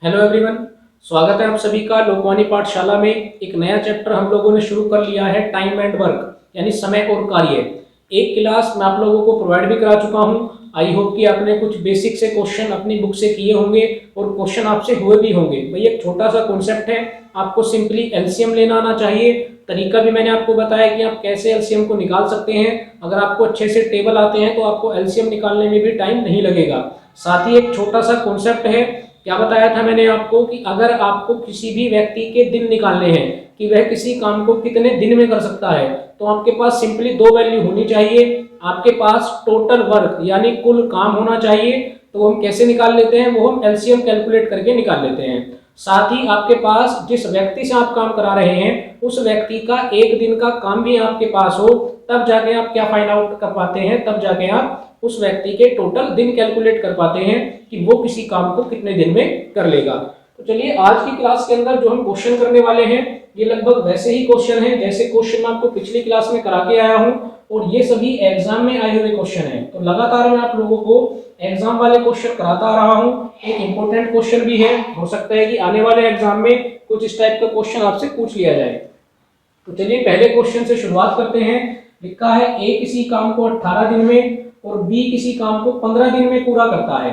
Hello everyone, स्वागत है आप सभी का लोकवाणी पाठशाला में। एक नया चैप्टर हम लोगों ने शुरू कर लिया है, टाइम एंड वर्क यानी समय और कार्य। एक क्लास मैं आप लोगों को प्रोवाइड भी करा चुका हूं। आई होप कि आपने कुछ बेसिक से क्वेश्चन अपनी बुक से किए होंगे और क्वेश्चन आपसे हुए भी होंगे। भाई एक छोटा सा कॉन्सेप्ट है, आपको सिंपली एलसीएम लेना आना चाहिए। तरीका भी मैंने आपको बताया कि आप कैसे एलसीएम को निकाल सकते हैं। अगर आपको अच्छे से टेबल आते हैं तो आपको एलसीएम निकालने में भी टाइम नहीं लगेगा। साथ ही एक छोटा सा कॉन्सेप्ट है, क्या बताया था मैंने आपको कि अगर आपको किसी भी व्यक्ति के दिन निकालने हैं कि वह किसी काम को कितने दिन में कर सकता है, तो आपके पास सिंपली दो वैल्यू होनी चाहिए। आपके पास टोटल वर्क यानी कुल काम होना चाहिए। तो हम कैसे निकाल लेते हैं, वो हम एलसीएम कैलकुलेट करके निकाल लेते हैं। साथ ही आपके पास जिस व्यक्ति से आप काम करा रहे हैं उस व्यक्ति का एक दिन का काम भी आपके पास हो, तब जाके आप क्या फाइंड आउट कर पाते हैं, तब जाके आप उस व्यक्ति के टोटल दिन कैलकुलेट कर पाते हैं कि वो किसी काम को कितने दिन में कर लेगा। तो चलिए आज की क्लास के अंदर जो हम क्वेश्चन करने वाले हैं ये लगभग वैसे ही क्वेश्चन हैं जैसे क्वेश्चन मैं आपको पिछली क्लास में करा के आया हूं, और ये सभी एग्जाम में आए हुए क्वेश्चन हैं। तो लगातार मैं आप लोगों को एग्जाम वाले क्वेश्चन कराता आ रहा हूं। एक इंपॉर्टेंट क्वेश्चन भी है, हो सकता है कि आने वाले एग्जाम में कुछ इस टाइप का क्वेश्चन आपसे पूछ लिया जाए। तो चलिए पहले क्वेश्चन से शुरुआत करते हैं। लिखा है ए किसी काम को 18 दिन में और बी किसी काम को 15 दिन में पूरा करता है।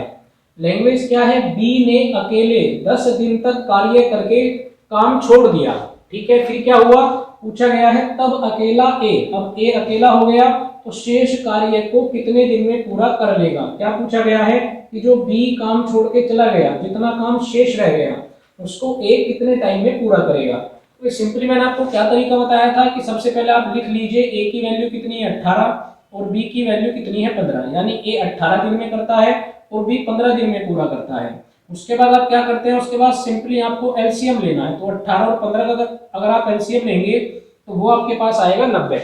लैंग्वेज क्या है, बी ने अकेले 10 दिन तक कार्य करके काम छोड़ दिया। ठीक है, फिर क्या हुआ, पूछा गया है तब अकेला ए, अब ए अकेला हो गया तो शेष कार्य को कितने दिन में पूरा कर लेगा। क्या पूछा गया है कि जो बी काम छोड़ के चला गया, जितना काम शेष रह गया उसको ए कितने टाइम में पूरा करेगा। तो सिंपली मैंने आपको क्या तरीका बताया था कि सबसे पहले आप लिख लीजिए ए की वैल्यू कितनी है 18 और बी की वैल्यू कितनी है 15, यानी ए 18 दिन में करता है और बी 15 दिन में पूरा करता है। उसके बाद आप क्या करते हैं, उसके बाद सिंपली आपको एलसीएम लेना है। तो 18 और 15 का अगर आप एलसीएम लेंगे तो वो आपके पास आएगा 90।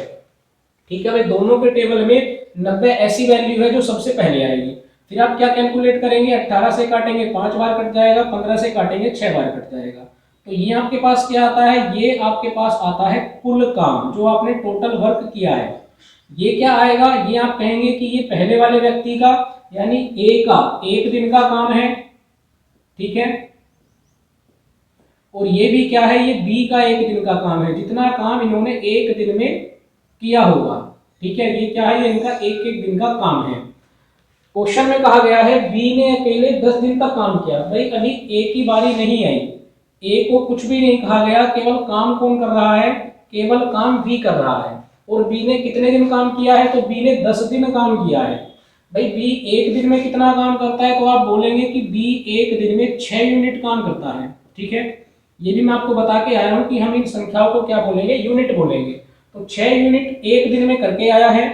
ठीक है भाई, दोनों के टेबल में 90 ऐसी वैल्यू है जो सबसे पहले आएगी। फिर आप क्या कैलकुलेट करेंगे, 18 से काटेंगे 5 बार कट जाएगा, 15 से काटेंगे 6 बार कट जाएगा। तो ये आपके पास क्या आता है, ये आपके पास आता है कुल काम जो आपने टोटल वर्क किया है। ये क्या आएगा, ये आप कहेंगे कि ये पहले वाले व्यक्ति का यानी ए का एक दिन का काम है। ठीक है, और ये भी क्या है, ये बी का एक दिन का काम है, जितना काम इन्होंने एक दिन में किया होगा। ठीक है, ये क्या है, ये इनका एक एक दिन का काम है। क्वेश्चन में कहा गया है बी ने अकेले 10 दिन तक काम किया। भाई अभी ए की बारी नहीं आई, ए को कुछ भी नहीं कहा गया, केवल काम कौन कर रहा है, केवल काम बी कर रहा है। और बी ने कितने दिन काम किया है, तो बी ने 10 दिन काम किया है। भाई बी एक दिन में कितना काम करता है, तो आप बोलेंगे कि बी एक दिन में 6 यूनिट काम करता है। ठीक है, ये भी मैं आपको बता के आया हूं कि हम इन संख्याओं को क्या बोलेंगे, यूनिट बोलेंगे। तो 6 यूनिट एक दिन में करके आया है,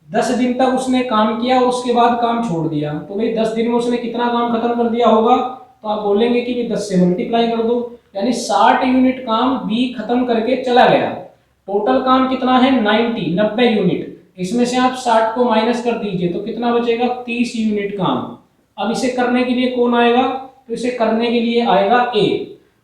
10 दिन तक उसने काम किया और उसके बाद काम छोड़ दिया। तो भाई 10 दिन में उसने कितना काम खत्म कर दिया होगा, तो आप बोलेंगे कि 10 से मल्टीप्लाई कर दो, यानी 60 यूनिट काम बी खत्म करके चला गया। टोटल काम कितना है 90 यूनिट, इसमें से आप 60 को माइनस कर दीजिए तो कितना बचेगा 30 यूनिट काम। अब इसे करने के लिए कौन आएगा, तो इसे करने के लिए आएगा ए।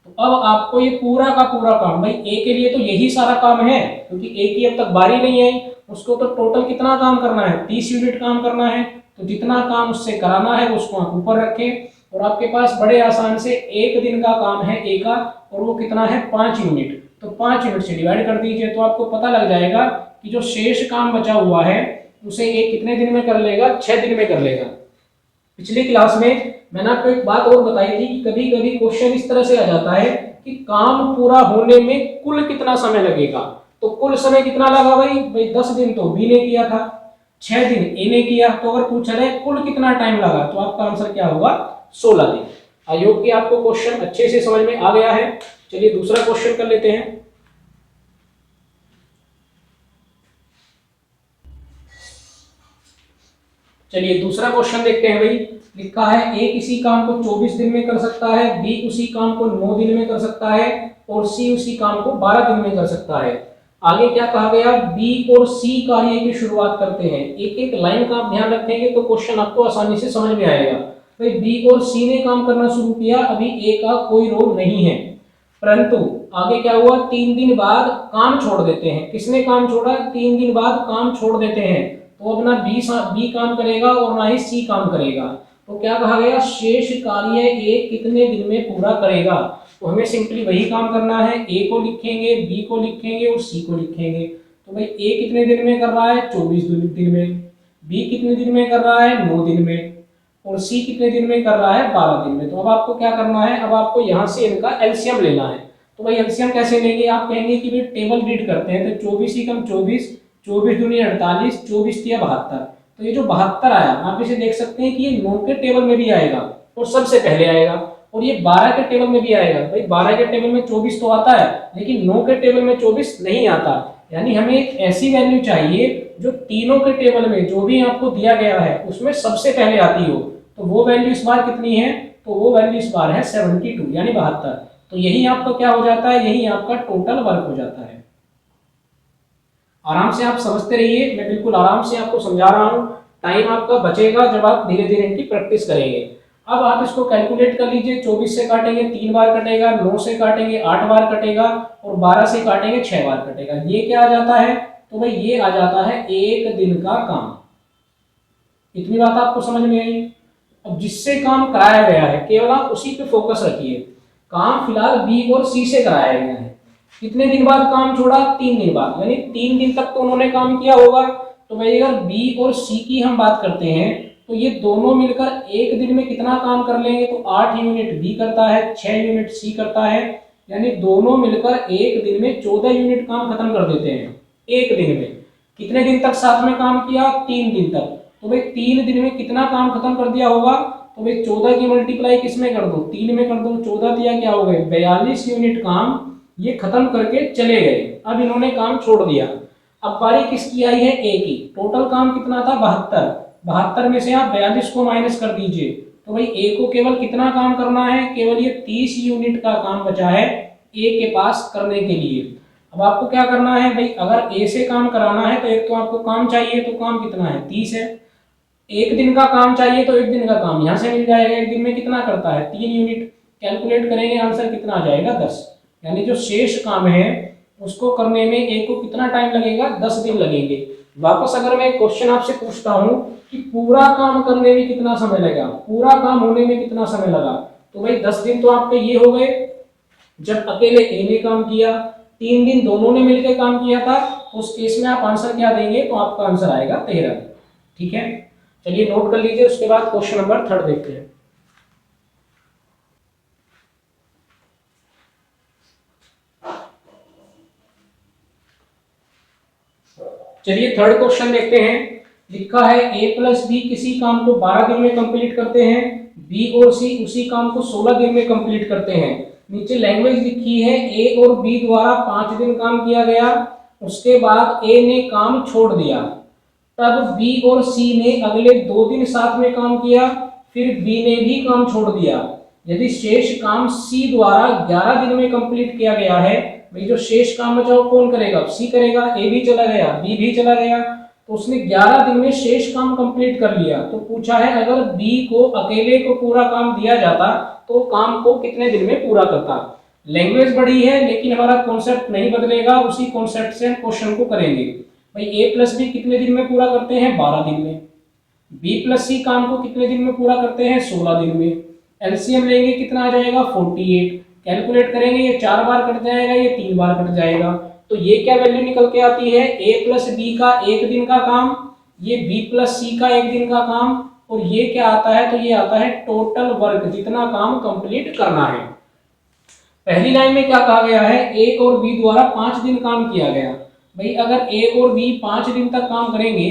तो अब आपको ये पूरा का पूरा काम, भाई ए के लिए तो यही सारा काम है क्योंकि ए की अब तक बारी नहीं आई, उसको तो टोटल कितना काम करना है 30 यूनिट काम करना है। तो जितना काम उससे कराना है उसको आप ऊपर रखें, और आपके पास बड़े आसान से एक दिन का काम है ए का, और वो कितना है 5 यूनिट। तो 5 यूनिट से डिवाइड कर दीजिए तो आपको पता लग जाएगा कि जो शेष काम बचा हुआ है उसे ये कितने दिन में कर लेगा, 6 दिन में कर लेगा। पिछली क्लास में मैंने आपको एक बात और बताई थी कि कभी कभी क्वेश्चन इस तरह से आ जाता है कि काम पूरा होने में कुल कितना समय लगेगा। तो कुल समय कितना लगा भाई 10 दिन तो बी ने किया था, 6 दिन ए ने किया, तो अगर पूछा जाए कुल कितना टाइम लगा तो आपका आंसर क्या होगा 16 दिन। आई होप कि आपको क्वेश्चन अच्छे से समझ में आ गया है। चलिए दूसरा क्वेश्चन कर लेते हैं। चलिए दूसरा क्वेश्चन देखते हैं भाई। लिखा है ए किसी काम को 24 दिन में कर सकता है, बी उसी काम को 9 दिन में कर सकता है और सी उसी काम को 12 दिन में कर सकता है। आगे क्या कहा गया, बी और सी कार्य की शुरुआत करते हैं। एक एक लाइन का आप ध्यान रखेंगे तो क्वेश्चन आपको आसानी से समझ में आएगा। भाई बी और सी ने काम करना शुरू किया, अभी ए का कोई रोल नहीं है, परंतु आगे क्या हुआ 3 दिन बाद काम छोड़ देते हैं। किसने काम छोड़ा, 3 दिन बाद काम छोड़ देते हैं। तो अब ना बी काम करेगा और ना ही सी काम करेगा। तो क्या कहा गया, शेष कार्य ए कितने दिन में पूरा करेगा। तो हमें सिंपली वही काम करना है, ए को लिखेंगे, बी को लिखेंगे और सी को लिखेंगे। तो भाई ए कितने दिन में कर रहा है, 24 दिन में, बी कितने दिन में कर रहा है, 9 दिन में, और सी कितने दिन में कर रहा है, 12 दिन में। तो अब आपको क्या करना है, अब आपको यहाँ से इनका एलसीएम लेना है। तो भाई एलसीएम कैसे लेंगे, आप कहेंगे कि भाई टेबल रीड करते हैं, तो 24 ही कम 24, 24 दूनी 48, 24 तिया 72। तो ये जो 72 आया, आप इसे देख सकते हैं कि ये 9 के टेबल में भी आएगा और सबसे पहले आएगा, और ये 12 के टेबल में भी आएगा। भाई 12 के टेबल में 24 तो आता है, लेकिन 9 के टेबल में 24 नहीं आता। यानी हमें एक ऐसी वैल्यू चाहिए जो तीनों के टेबल में जो भी आपको दिया गया है उसमें सबसे पहले आती हो। तो वो वैल्यू इस बार कितनी है, तो वो वैल्यू इस बार है 72 यानी 72। तो यही आपका क्या हो जाता है, यही आपका टोटल वर्क हो जाता है। आराम से आप समझते रहिए, मैं बिल्कुल आराम से आपको समझा रहा हूँ। टाइम आपका बचेगा जब आप धीरे धीरे इनकी प्रैक्टिस करेंगे। अब आप इसको कैलकुलेट कर लीजिए, 24 से काटेंगे 3 बार कटेगा, 9 से काटेंगे 8 बार कटेगा, और 12 से काटेंगे 6 बार कटेगा। ये क्या आ जाता है, तो भाई ये आ जाता है 1 दिन का काम। इतनी बात आपको समझ में आई। अब जिससे काम कराया गया है केवल आप उसी पे फोकस रखिए। काम फिलहाल बी और सी से कराया गया है। कितने दिन बाद काम छोड़ा, 3 दिन बाद, यानी 3 दिन तक तो उन्होंने काम किया होगा। तो भाई अगर बी और सी की हम बात करते हैं तो ये दोनों मिलकर 1 दिन में कितना काम कर लेंगे, तो 8 यूनिट बी करता है, 6 यूनिट सी करता है, यानी दोनों मिलकर 1 दिन में 14 यूनिट काम खत्म कर देते हैं 1 दिन में। कितने दिन तक साथ में काम किया, 3 दिन तक। तो भाई 3 दिन में कितना काम खत्म कर दिया होगा, तो भाई 14 की मल्टीप्लाई किसमें कर दो, 3 में कर दो, 14 दिया क्या हो गए 42 यूनिट काम ये खत्म करके चले गए। अब इन्होंने काम छोड़ दिया। अब बारी किसकी आई है, ए की। टोटल काम कितना था, 72। 72 में से आप 42 को माइनस कर दीजिए, तो भाई ए को केवल कितना काम करना है, केवल ये 30 यूनिट का काम बचा है ए के पास करने के लिए। अब आपको क्या करना है भाई, अगर ए से काम कराना है तो एक तो आपको काम चाहिए, तो काम कितना है 30 है। 1 दिन का काम चाहिए तो 1 दिन का काम यहाँ से मिल जाएगा। 1 दिन में कितना करता है, 3 यूनिट। कैलकुलेट करेंगे आंसर कितना आ जाएगा, 10। यानी जो शेष काम है उसको करने में ए को कितना टाइम लगेगा, 10 दिन लगेंगे। वापस अगर मैं क्वेश्चन आपसे पूछता हूँ कि पूरा काम करने में कितना समय लगा, पूरा काम होने में कितना समय लगा, तो भाई 10 दिन तो आपके ये हो गए जब अकेले ए ने काम किया। 3 दिन दोनों ने मिलकर काम किया था, उस केस में आप आंसर क्या देंगे, तो आपका आंसर आएगा 13। ठीक है, चलिए नोट कर लीजिए। उसके बाद क्वेश्चन नंबर 3 देखते हैं। चलिए 3rd क्वेश्चन देखते हैं। लिखा है ए प्लस बी किसी काम को 12 दिन में कंप्लीट करते हैं, बी और सी उसी काम को 16 दिन में कंप्लीट करते हैं। नीचे लैंग्वेज लिखी है, ए और बी द्वारा 5 दिन काम किया गया, उसके बाद ए ने काम छोड़ दिया, तब बी और सी ने अगले 2 दिन साथ में काम किया, फिर बी ने भी काम छोड़ दिया। यदि शेष काम सी द्वारा 11 दिन में कंप्लीट किया गया है, भाई जो शेष काम बचा वो कौन करेगा, सी करेगा। ए भी चला गया, बी भी चला गया, तो उसने 11 दिन में शेष काम कंप्लीट कर लिया। तो पूछा है अगर बी को अकेले को पूरा काम दिया जाता तो काम को कितने दिन में पूरा करता। लैंग्वेज बड़ी है लेकिन हमारा कॉन्सेप्ट नहीं बदलेगा, उसी कॉन्सेप्ट से हम क्वेश्चन को करेंगे। भाई ए प्लस बी कितने दिन में पूरा करते हैं, 12 दिन में। बी प्लस सी काम को कितने दिन में पूरा करते हैं, 16 दिन में। एलसीएम लेंगे कितना आ जाएगा, 48। कैलकुलेट करेंगे, ये 4 बार कट जाएगा, ये 3 बार कट जाएगा। तो ये क्या वैल्यू निकल के आती है, ए प्लस बी का 1 दिन का काम, ये बी प्लस सी का 1 दिन का काम, और ये क्या आता है, तो ये आता है टोटल वर्क, जितना काम कंप्लीट करना है। पहली लाइन में क्या कहा गया है, ए और बी द्वारा 5 दिन काम किया गया। भाई अगर ए और बी 5 दिन तक काम करेंगे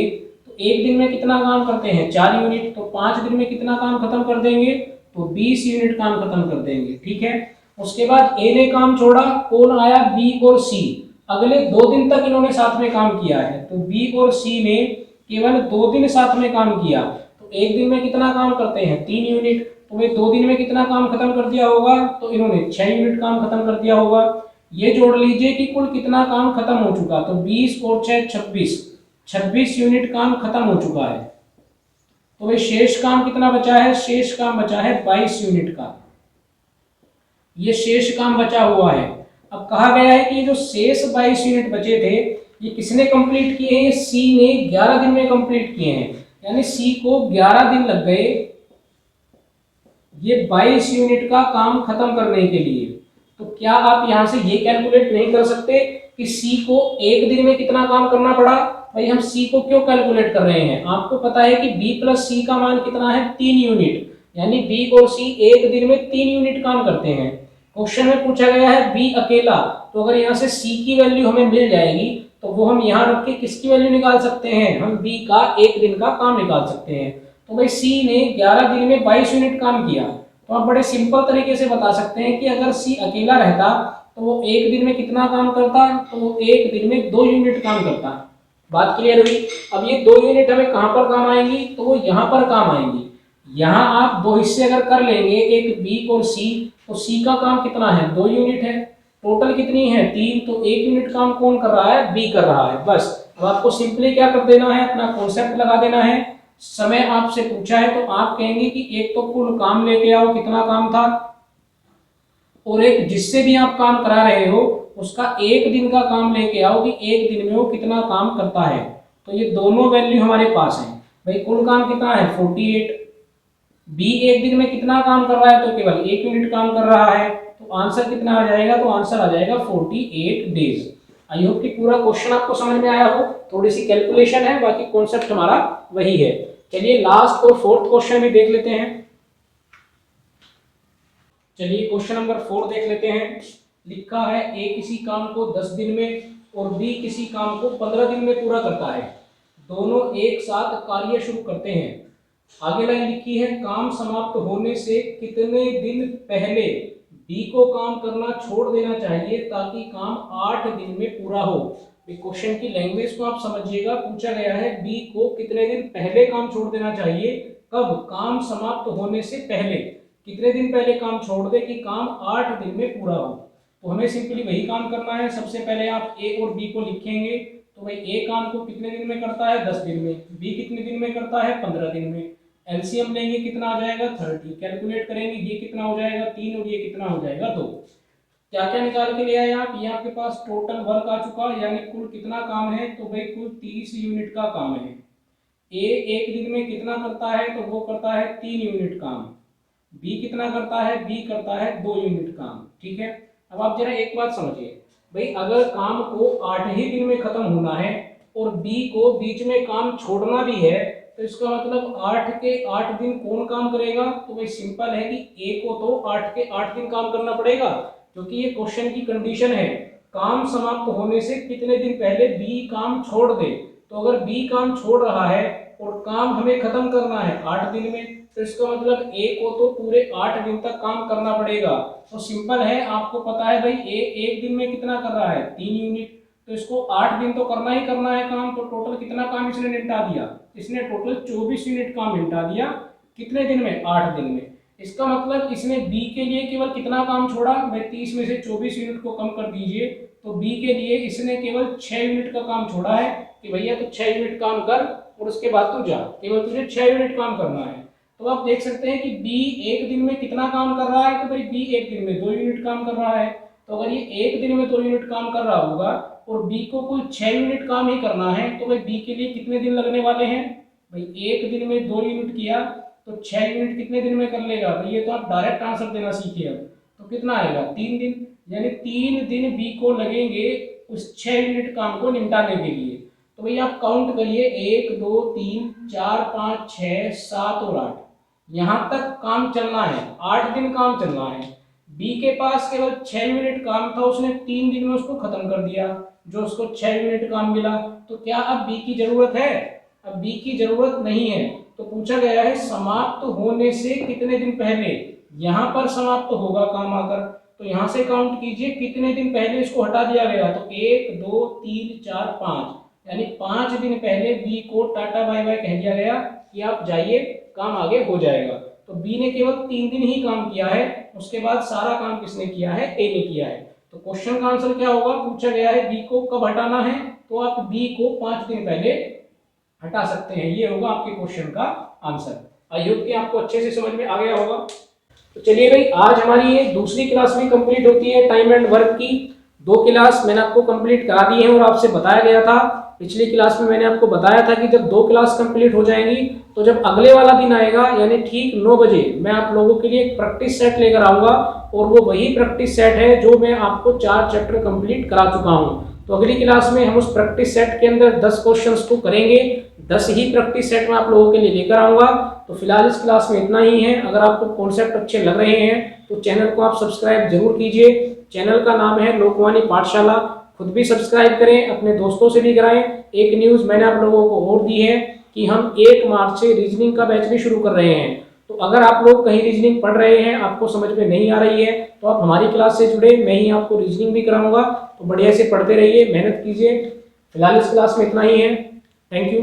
तो 1 दिन में कितना काम करते हैं, 4 यूनिट, तो 5 दिन में कितना काम खत्म कर देंगे, तो 20 यूनिट काम खत्म कर देंगे। ठीक है, उसके बाद ए ने काम छोड़ा, कौन आया, बी और सी। अगले 2 दिन तक इन्होंने साथ में काम किया है, तो बी और सी ने केवल 2 दिन साथ में काम किया, तो 1 दिन में कितना काम करते हैं, 3 यूनिट। तो वे 2 दिन में कितना काम खत्म कर दिया होगा, तो इन्होंने 6 यूनिट काम खत्म कर दिया होगा। ये जोड़ लीजिए कि कुल कितना काम खत्म हो चुका, तो 20 और 6 26 यूनिट काम खत्म हो चुका है। तो भाई शेष काम कितना बचा है, शेष काम बचा है 22 यूनिट का, ये शेष काम बचा हुआ है। अब कहा गया है कि जो शेष 22 यूनिट बचे थे ये किसने कंप्लीट किए हैं, सी ने 11 दिन में कंप्लीट किए हैं। यानी सी को 11 दिन लग गए ये 22 यूनिट का काम खत्म करने के लिए। तो क्या आप यहाँ से ये कैलकुलेट नहीं कर सकते कि सी को एक दिन में कितना काम करना पड़ा? भाई हम सी को क्यों कैलकुलेट कर रहे हैं? आपको पता है कि बी प्लस सी का मान कितना है? 3 यूनिट, यानी बी और सी एक दिन में 3 यूनिट काम करते हैं। क्वेश्चन में पूछा गया है बी अकेला, तो अगर यहाँ से सी की वैल्यू हमें मिल जाएगी तो वो हम यहाँ रख के किसकी वैल्यू निकाल सकते हैं? हम बी का एक दिन का काम निकाल सकते हैं। तो भाई सी ने 11 दिन में 22 यूनिट काम किया। तो आप बड़े सिंपल तरीके से बता सकते हैं कि अगर सी अकेला रहता तो वो एक दिन में कितना काम करता? तो वो एक दिन में 2 यूनिट काम करता। बात क्लियर हुई? अब ये 2 यूनिट हमें कहाँ पर काम आएंगी? तो वो यहाँ पर काम आएंगी। यहाँ आप दो हिस्से अगर कर लेंगे, एक बी और सी, तो सी का काम कितना है? 2 यूनिट है। टोटल कितनी है? 3। तो 1 यूनिट काम कौन कर रहा है? बी कर रहा है। बस अब आपको सिंपली क्या कर देना है? अपना कॉन्सेप्ट लगा देना है। समय आपसे पूछा है तो आप कहेंगे कि एक तो कुल काम लेके आओ, कितना काम था, और एक जिससे भी आप काम करा रहे हो उसका एक दिन का काम लेके आओ कि एक दिन में वो कितना काम करता है। तो ये दोनों वैल्यू हमारे पास हैं। भाई कुल काम कितना है? 48। बी एक दिन में कितना काम कर रहा है? तो केवल 1 यूनिट काम कर रहा है। तो आंसर कितना आ जाएगा? तो आंसर आ जाएगा 48 डेज। आई होप कि पूरा क्वेश्चन आपको समझ में आया हो। थोड़ी सी कैलकुलेशन है, बाकी कॉन्सेप्ट हमारा वही है। चलिए लास्ट और फोर्थ क्वेश्चन भी देख लेते हैं। चलिए क्वेश्चन नंबर 4 देख लेते हैं। लिखा है ए किसी काम को 10 दिन में और बी किसी काम को 15 दिन में पूरा करता है। दोनों एक साथ कार्य शुरू करते हैं। आगे लाइन लिखी है काम समाप्त होने से कितने दिन पहले बी को काम करना छोड़ देना चाहिए ताकि काम 8 दिन में पूरा हो। क्वेश्चन की लैंग्वेज को आप समझिएगा। पूछा गया है बी को कितने दिन पहले काम छोड़ देना चाहिए। कब? काम समाप्त होने से पहले। कितने दिन पहले काम छोड़ दे कि काम 8 दिन में पूरा हो। तो हमें सिंपली वही काम करना है। सबसे पहले आप ए और बी को लिखेंगे। तो भाई ए काम को कितने दिन में करता है? 10 दिन में। बी कितने दिन में करता है? 15 दिन में। एलसीएम लेंगे, कितना आ जाएगा? 30। कैलकुलेट करेंगे, ये कितना हो जाएगा? 3 और ये कितना हो जाएगा? 2। क्या क्या निकाल के ले आए आप? ये आपके पास टोटल वर्क आ चुका, यानी कुल कितना काम है? तो भाई कुल 30 यूनिट का काम है। ए एक दिन में कितना करता है? तो वो करता है 3 यूनिट काम। बी कितना करता है? बी करता है 2 यूनिट काम। ठीक है। अब आप जरा एक बात समझिए, भाई अगर काम को 8 ही दिन में खत्म होना है और बी को बीच में काम छोड़ना भी है, तो इसका मतलब 8 के 8 दिन कौन काम करेगा? तो भाई सिंपल है कि ए को तो 8 के 8 दिन काम करना पड़ेगा, क्योंकि ये क्वेश्चन की कंडीशन है काम समाप्त होने से कितने दिन पहले बी काम छोड़ दे। तो अगर बी काम छोड़ रहा है और काम हमें खत्म करना है 8 दिन में, तो इसका मतलब ए को तो पूरे 8 दिन तक काम करना पड़ेगा। तो सिंपल है, आपको पता है भाई ए एक दिन में कितना कर रहा है? 3 यूनिट। तो इसको 8 दिन तो करना ही करना है काम। तो टोटल कितना काम इसने निपटा दिया? इसने टोटल 24 यूनिट काम निपटा दिया। कितने दिन में? 8 दिन में। इसका मतलब इसने बी के लिए केवल कितना काम छोड़ा? भाई 30 में से 24 यूनिट को कम कर दीजिए, तो बी के लिए इसने केवल 6 यूनिट का काम छोड़ा है कि भैया तो 6 यूनिट काम कर और उसके बाद तू जा, केवल तुझे 6 यूनिट काम करना है। तो आप देख सकते हैं कि बी एक दिन में कितना काम कर रहा है? तो भाई बी एक दिन में 2 यूनिट काम कर रहा है। तो अगर ये एक दिन में 2 यूनिट काम कर रहा होगा और बी को कुल 6 यूनिट काम ही करना है, तो भाई बी के लिए कितने दिन लगने वाले हैं? भाई एक दिन में 2 यूनिट किया तो 6 यूनिट कितने दिन में कर लेगा? भाई ये तो आप डायरेक्ट आंसर देना सीखिए। अब तो कितना आएगा? 3 दिन। यानी 3 दिन बी को लगेंगे उस 6 यूनिट काम को निपटाने के लिए। तो भाई आप काउंट करिए, 1 2 3 4 5 6 7 और 8, यहाँ तक काम चलना है। 8 दिन काम चलना है। बी के पास केवल 6 यूनिट काम था, उसने 3 दिन में उसको खत्म कर दिया, जो उसको 6 यूनिट काम मिला। तो क्या अब बी की जरूरत है? अब बी की जरूरत नहीं है। तो पूछा गया है समाप्त होने से कितने दिन पहले। यहाँ पर समाप्त होगा काम आकर, तो यहाँ से काउंट कीजिए कितने दिन पहले इसको हटा दिया गया। तो 1 2 3 4 5, यानी 5 दिन पहले बी को टाटा बाय बाय कह दिया गया कि आप जाइए, काम आगे हो जाएगा। तो बी ने केवल 3 दिन ही काम किया है, उसके बाद सारा काम किसने किया है? ए ने किया है। तो क्वेश्चन का आंसर क्या होगा? पूछा गया है बी को कब हटाना है, तो आप बी को 5 दिन पहले हटा सकते हैं। ये होगा आपके क्वेश्चन का आंसर। आई होप कि आपको अच्छे से समझ में आ गया होगा। तो चलिए भाई, आज हमारी ये दूसरी क्लास भी कंप्लीट होती है टाइम एंड वर्क की। 2 क्लास मैंने आपको कंप्लीट करा दी है और आपसे बताया गया था, पिछली क्लास में मैंने आपको बताया था कि जब 2 क्लास कंप्लीट हो जाएंगी तो जब अगले वाला दिन आएगा यानी ठीक 9 बजे मैं आप लोगों के लिए एक प्रैक्टिस सेट लेकर आऊंगा और वो वही प्रैक्टिस सेट है जो मैं आपको 4 चैप्टर कंप्लीट करा चुका हूं। तो अगली क्लास में हम उस प्रैक्टिस सेट के अंदर 10 क्वेश्चंस को करेंगे, 10 ही प्रैक्टिस सेट में आप लोगों के लिए लेकर आऊंगा। तो फिलहाल इस क्लास में इतना ही है। अगर आपको कॉन्सेप्ट अच्छे लग रहे हैं तो चैनल को आप सब्सक्राइब जरूर कीजिए। चैनल का नाम है लोकवाणी पाठशाला। खुद भी सब्सक्राइब करें, अपने दोस्तों से भी कराएं। एक न्यूज़ मैंने आप लोगों को और दी है कि हम 1 मार्च से रीजनिंग का बैच भी शुरू कर रहे हैं। तो अगर आप लोग कहीं रीजनिंग पढ़ रहे हैं, आपको समझ में नहीं आ रही है, तो आप हमारी क्लास से जुड़े, मैं ही आपको रीजनिंग भी कराऊंगा। तो बढ़िया से पढ़ते रहिए, मेहनत कीजिए। फिलहाल इस क्लास में इतना ही है। Thank you.